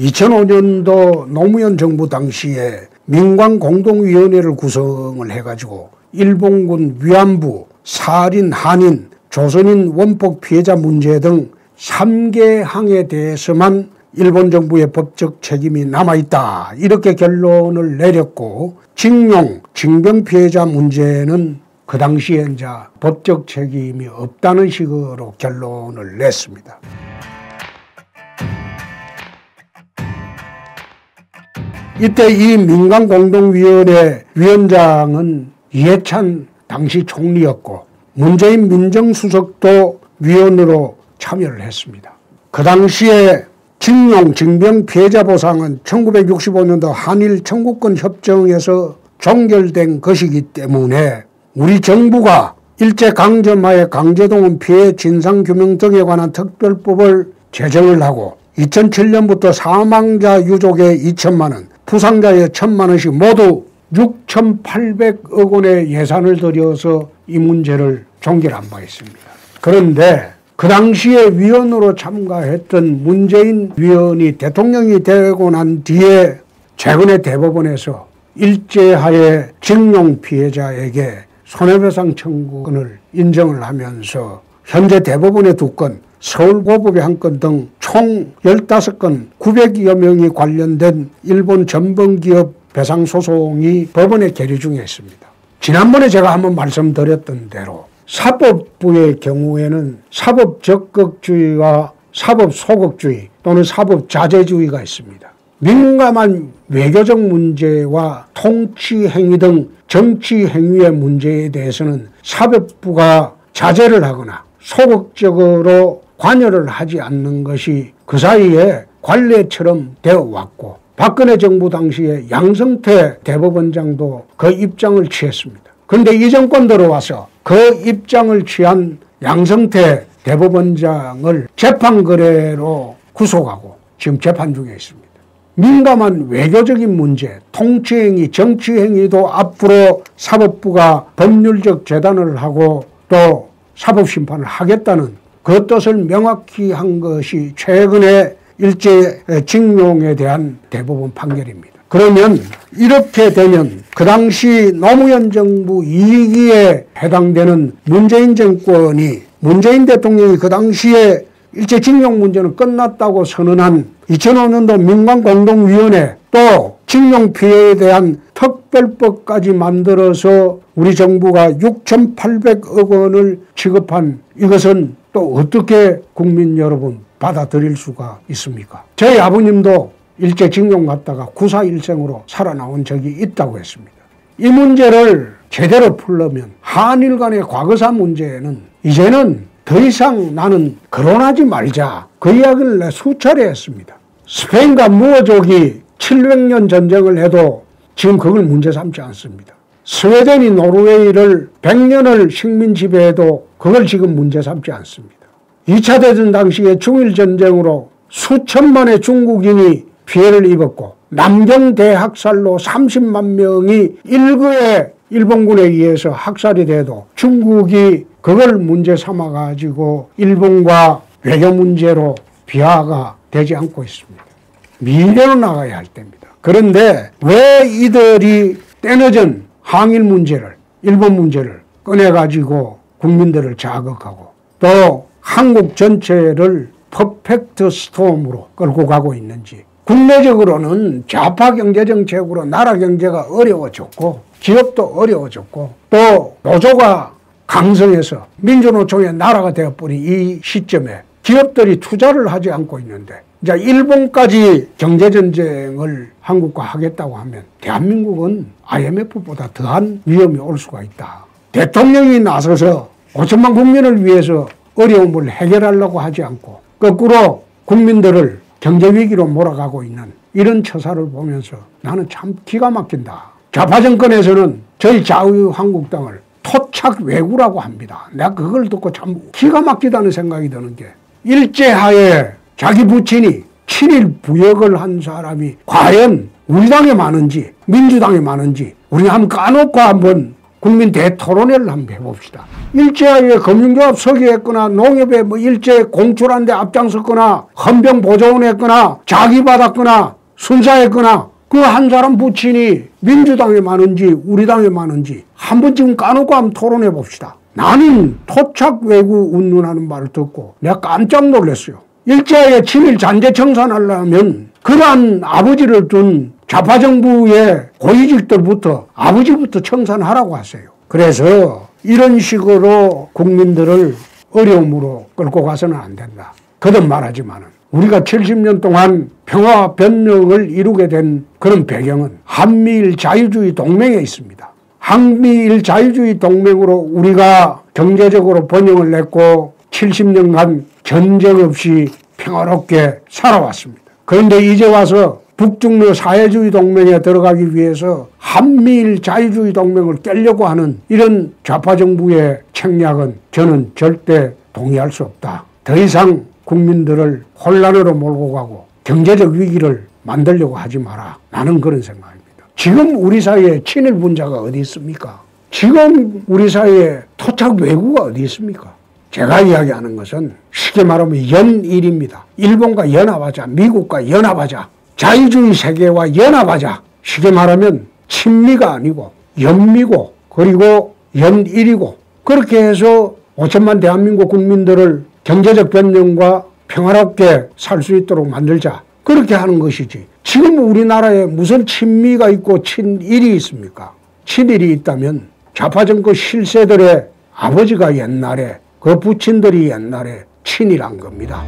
2005년도 노무현 정부 당시에 민관공동위원회를 구성을 해가지고 일본군 위안부, 살인, 한인, 조선인 원폭 피해자 문제 등 3개 항에 대해서만 일본 정부의 법적 책임이 남아있다, 이렇게 결론을 내렸고, 징용, 징병 피해자 문제는 그 당시에 이제 법적 책임이 없다는 식으로 결론을 냈습니다. 이때 이 민관공동위원회 위원장은 이해찬 당시 총리였고 문재인 민정수석도 위원으로 참여를 했습니다. 그 당시에 징용, 징병 피해자 보상은 1965년도 한일 청구권 협정에서 종결된 것이기 때문에 우리 정부가 일제강점하에 강제동원 피해 진상규명 등에 관한 특별법을 제정을 하고 2007년부터 사망자 유족에 2천만 원, 부상자에 1,000만 원씩 모두 6,800억 원의 예산을 들여서 이 문제를 종결한 바 있습니다. 그런데 그 당시에 위원으로 참가했던 문재인 위원이 대통령이 되고 난 뒤에 최근에 대법원에서 일제하에 징용 피해자에게 손해배상 청구권을 인정을 하면서 현재 대법원의 2건, 서울고법의 1건 등 총 15건 900여 명이 관련된 일본 전범기업 배상소송이 법원에 계류 중에 있습니다. 지난번에 제가 한번 말씀드렸던 대로 사법부의 경우에는 사법적극주의와 사법소극주의 또는 사법자제주의가 있습니다. 민감한 외교적 문제와 통치행위 등 정치행위의 문제에 대해서는 사법부가 자제를 하거나 소극적으로 관여를 하지 않는 것이 그 사이에 관례처럼 되어 왔고, 박근혜 정부 당시에 양성태 대법원장도 그 입장을 취했습니다. 그런데 이 정권 들어와서 그 입장을 취한 양성태 대법원장을 재판거래로 구속하고 지금 재판 중에 있습니다. 민감한 외교적인 문제, 통치행위, 정치행위도 앞으로 사법부가 법률적 재단을 하고 또 사법심판을 하겠다는 그 뜻을 명확히 한 것이 최근에 일제징용에 대한 대법원 판결입니다. 그러면 이렇게 되면 그 당시 노무현 정부 2기에 해당되는 문재인 정권이, 문재인 대통령이 그 당시에 일제징용 문제는 끝났다고 선언한 2005년도 민관공동위원회, 또 징용 피해에 대한 특별법까지 만들어서 우리 정부가 6,800억 원을 지급한 이것은 또 어떻게 국민 여러분 받아들일 수가 있습니까? 저희 아버님도 일제징용 갔다가 구사일생으로 살아나온 적이 있다고 했습니다. 이 문제를 제대로 풀려면 한일 간의 과거사 문제는 이제는 더 이상 나는 거론하지 말자, 그 이야기를 내 수차례 했습니다. 스페인과 무어족이 700년 전쟁을 해도 지금 그걸 문제 삼지 않습니다. 스웨덴이 노르웨이를 100년을 식민 지배해도 그걸 지금 문제 삼지 않습니다. 2차 대전 당시에 중일전쟁으로 수천만의 중국인이 피해를 입었고 남경 대학살로 30만 명이 일거에 일본군에 의해서 학살이 돼도 중국이 그걸 문제 삼아가지고 일본과 외교 문제로 비하가 되지 않고 있습니다. 미래로 나가야 할 때입니다. 그런데 왜 이들이 때늦은 항일 문제를, 일본 문제를 꺼내가지고 국민들을 자극하고 또 한국 전체를 퍼펙트 스톰으로 끌고 가고 있는지. 국내적으로는 좌파 경제정책으로 나라 경제가 어려워졌고 기업도 어려워졌고 또 노조가 강성해서 민주노총의 나라가 되어버린 이 시점에 기업들이 투자를 하지 않고 있는데, 이제 일본까지 경제전쟁을 한국과 하겠다고 하면 대한민국은 IMF보다 더한 위험이 올 수가 있다. 대통령이 나서서 5천만 국민을 위해서 어려움을 해결하려고 하지 않고 거꾸로 국민들을 경제위기로 몰아가고 있는 이런 처사를 보면서 나는 참 기가 막힌다. 좌파 정권에서는 저희 자유한국당을 토착 왜구라고 합니다. 내가 그걸 듣고 참 기가 막히다는 생각이 드는 게, 일제하에 자기 부친이 친일 부역을 한 사람이 과연 우리 당에 많은지 민주당에 많은지 우리 한번 까놓고 한번 국민 대토론회를 한번 해봅시다. 일제하에 금융조합 서기했거나 농협에 일제 공출하는 데 앞장섰거나 헌병 보조원했거나 자기 받았거나 순사했거나 그 한 사람 부친이 민주당에 많은지 우리 당에 많은지 한번 지금 까놓고 한번 토론해 봅시다. 나는 토착 외구 운운하는 말을 듣고 내가 깜짝 놀랐어요. 일제하에 친일 잔재 청산하려면 그러한 아버지를 둔 좌파 정부의 고위직들부터 아버지부터 청산하라고 하세요. 그래서 이런 식으로 국민들을 어려움으로 끌고 가서는 안 된다. 거듭 말하지만은 우리가 70년 동안 평화와 변혁을 이루게 된 그런 배경은 한미일 자유주의 동맹에 있습니다. 한미일 자유주의 동맹으로 우리가 경제적으로 번영을 냈고 70년간 전쟁 없이 평화롭게 살아왔습니다. 그런데 이제 와서 북중러 사회주의 동맹에 들어가기 위해서 한미일 자유주의 동맹을 깨려고 하는 이런 좌파 정부의 책략은 저는 절대 동의할 수 없다. 더 이상 국민들을 혼란으로 몰고 가고 경제적 위기를 만들려고 하지 마라. 나는 그런 생각입니다. 지금 우리 사회에 친일 분자가 어디 있습니까? 지금 우리 사회에 토착 외구가 어디 있습니까? 제가 이야기하는 것은 쉽게 말하면 연일입니다. 일본과 연합하자, 미국과 연합하자, 자유주의 세계와 연합하자. 쉽게 말하면 친미가 아니고 연미고 그리고 연일이고 그렇게 해서 5천만 대한민국 국민들을 경제적 변경과 평화롭게 살 수 있도록 만들자. 그렇게 하는 것이지. 지금 우리나라에 무슨 친미가 있고 친일이 있습니까? 친일이 있다면 좌파 정권 실세들의 아버지가 옛날에 그 부친들이 옛날에 친일한 겁니다.